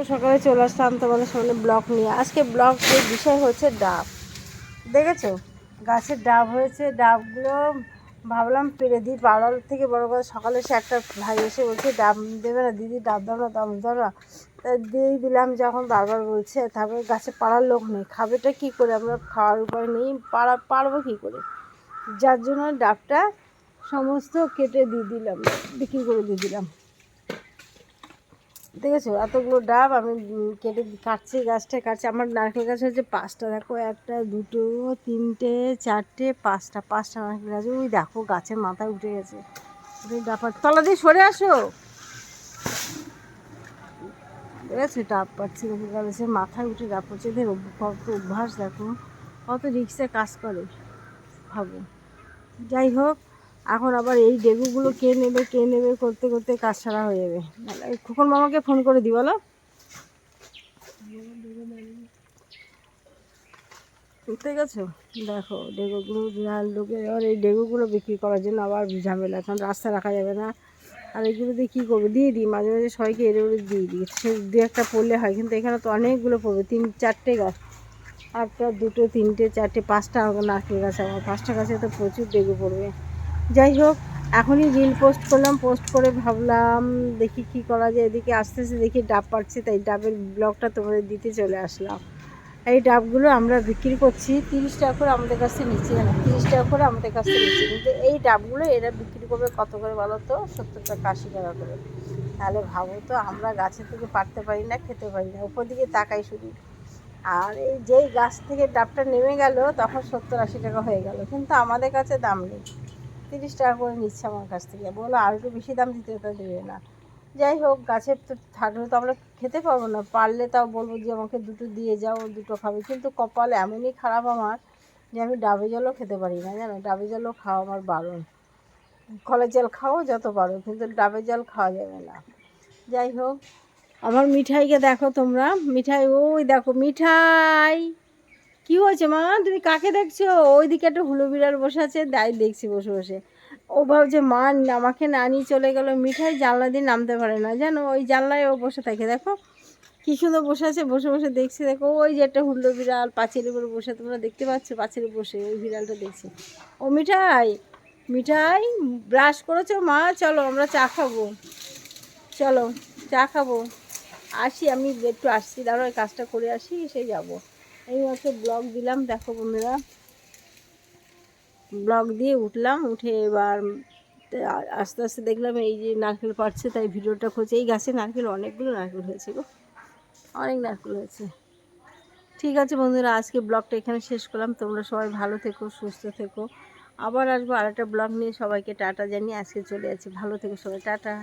সকালে চলে আসলাম তোমাদের সামনে ব্লগ নিয়ে। আজকে ব্লগের বিষয় হচ্ছে ডাব। দেখেছো গাছের ডাব হয়েছে, ডাবগুলো ভাবলাম পেরে দিই। পাড়ার থেকে বড় কথা, সকালে এসে একটা ভাই এসে বলছে ডাব দেবে না দিদি, ডাব দাও না, দাও না। তা দিয়েই দিলাম যখন বারবার বলছে। তারপরে গাছে পাড়ার লোক নেই, খাবেটা কী করে, আমরা খাওয়ার উপায় নেই, পারবো কী করে, যার জন্য ডাবটা সমস্ত কেটে দিয়ে দিলাম, বিক্রি করে দিয়ে দিলাম। দেখেছো এতগুলো ডাব আমি কাটছি, গাছটায় কাটছি। আমার নারকেল গাছ হচ্ছে 5টা, দেখো 1 2 3 4 5টা নারকেল গাছ। ওই দেখো গাছের মাথায় উঠে গেছে, ডাব তলা দিয়ে সরে আসো। দেখেছো ডাব পাচ্ছি, দেখো গাছের মাথায় উঠে ডাব পড়ছে। এদের কত অভ্যাস দেখো, কত রিক্সে কাজ করে ভাবো। যাই হোক, এখন আবার এই ডেগুগুলো কে নেবে করতে করতে কাজ ছাড়া হয়ে যাবে। খোকন মামাকে ফোন করে দিই, বলো। ঠিক আছে, দেখো ডেগুগুলো লোকে আবার এই ডেগুগুলো বিক্রি করার জন্য আবার ঝামেলা, এখন রাস্তা রাখা যাবে না। আর এগুলো দিয়ে কী করবো, দিয়ে দিই মাঝে মাঝে সবাইকে এড়ে উড়ে দিয়ে দিই, সে 2-1টা পড়লে হয়। কিন্তু এখানে তো অনেকগুলো পড়বে, 3-4টে গাছ, 1 2 3 4 5টা নারকেল গাছ, আমার 5টা গাছে তো প্রচুর ডেগু পড়বে। যাই হোক, এখনই রিল পোস্ট করলাম, পোস্ট করে ভাবলাম দেখি কি করা যায়। এদিকে আস্তে আস্তে দেখি ডাব পাড়ছে, তাই ডাবের ব্লগটা তোমাদের দিতে চলে আসলাম। এই ডাবগুলো আমরা বিক্রি করছি 30 টাকা করে, আমাদের কাছ থেকে নিচ্ছি না, 30 টাকা করে আমাদের কাছ থেকে নিচ্ছি। কিন্তু এই ডাবগুলো এরা বিক্রি করবে কত করে বলো তো, 70 টাকা 80 টাকা করে। তাহলে ভাবো তো, আমরা গাছের থেকে পারতে পারি না, খেতে পারি না, উপর দিকে তাকাই শুধু। আর এই যেই গাছ থেকে ডাবটা নেমে গেল তখন 70-80 টাকা হয়ে গেল, কিন্তু আমাদের কাছে দাম নেই। 30 টাকা করে নিচ্ছে আমার কাছ থেকে, বলো আর একটু বেশি দাম দিতে তো দেবে না। যাই হোক, গাছের তো থাকলে তো আমরা খেতে পারবো না, পারলে তাও বলবো যে আমাকে 2টো দিয়ে যাও, 2টো খাবে। কিন্তু কপাল এমনই খারাপ আমার যে আমি ডাবে জলও খেতে পারি না, জানো। ডাবে জলও খাওয়া আমার বারণ, কলের জল খাও যত পারো, কিন্তু ডাবের জল খাওয়া যাবে না। যাই হোক, আমার মিঠাইকে দেখো তোমরা, মিঠাই ওই দেখো, মিঠাই কি হয়েছে মা, তুমি কাকে দেখছো? ওইদিকে একটা হুলো বিড়াল বসে আছে, তাই দেখছি বসে বসে। ও ভাবছে মা আমাকে না নিয়ে চলে গেল। মিঠাই জানলা দিয়ে নামতে পারে না, জানো, ওই জানলায় ও বসে থাকে। দেখো কী সুন্দর বসে আছে, বসে বসে দেখছি। দেখো ওই যে একটা হুলো বিড়াল পাঁচিলের উপরে বসে, তোমরা দেখতে পাচ্ছ, পাঁচিলে বসে ওই বিড়ালটা দেখছি। ও মিঠাই, মিঠাই ব্রাশ করেছো মা? চলো আমরা চা খাবো, চলো চা খাবো। আসি আমি, একটু আসছি, দাঁড়ো ওই কাজটা করে আসি, সেই যাবো। এই মাত্র ব্লগ দিলাম, দেখো বন্ধুরা, ব্লগ দিয়ে উঠলাম, উঠে এবার আস্তে আস্তে দেখলাম এই যে নারকেল পাড়ছে, তাই ভিডিওটা খুঁজে। এই গাছে নারকেল, অনেকগুলো নারকেল হয়েছে গো, অনেক নারকেল হয়েছে। ঠিক আছে বন্ধুরা, আজকে ব্লগটা এখানে শেষ করলাম। তোমরা সবাই ভালো থেকো, সুস্থ থেকো। আবার আসবো আরেকটা ব্লগ নিয়ে। সবাইকে টাটা জানিয়ে আজকে চলে যাচ্ছি। ভালো থেকো সবাই, টাটা।